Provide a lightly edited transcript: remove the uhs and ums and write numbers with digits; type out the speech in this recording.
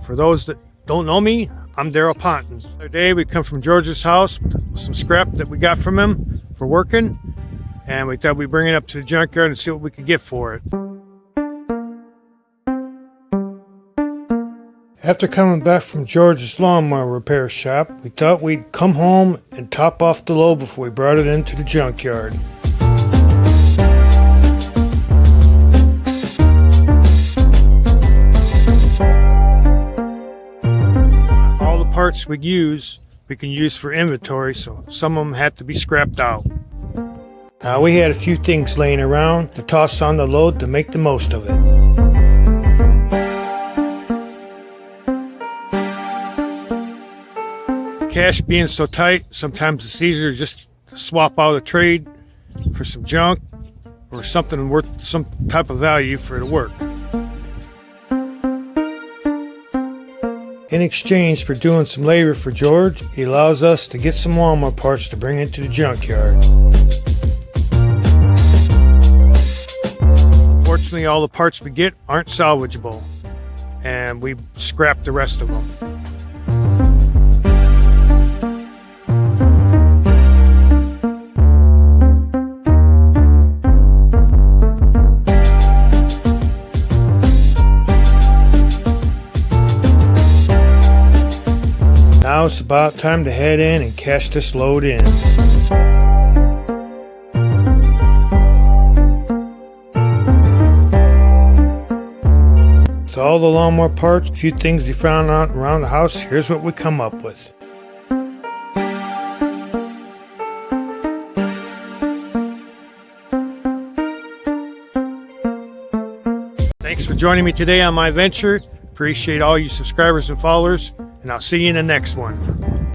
For those that don't know me, I'm Daryl Ponton. Today we come from George's house with some scrap that we got from him for working, and we thought we'd bring it up to the junkyard and see what we could get for it. After coming back from George's lawnmower repair shop, we thought we'd come home and top off the load before we brought it into the junkyard. All the parts we can use for inventory, so some of them had to be scrapped out. Now we had a few things laying around to toss on the load to make the most of it. Cash being so tight, sometimes it's easier just to swap out a trade for some junk or something worth some type of value for it to work. In exchange for doing some labor for George, he allows us to get some lawnmower parts to bring into the junkyard. Fortunately, all the parts we get aren't salvageable, and we scrap the rest of them. Now it's about time to head in and cash this load in. With all the lawnmower parts, a few things we found out around the house, here's what we come up with. Thanks for joining me today on my venture. Appreciate all you subscribers and followers, and I'll see you in the next one.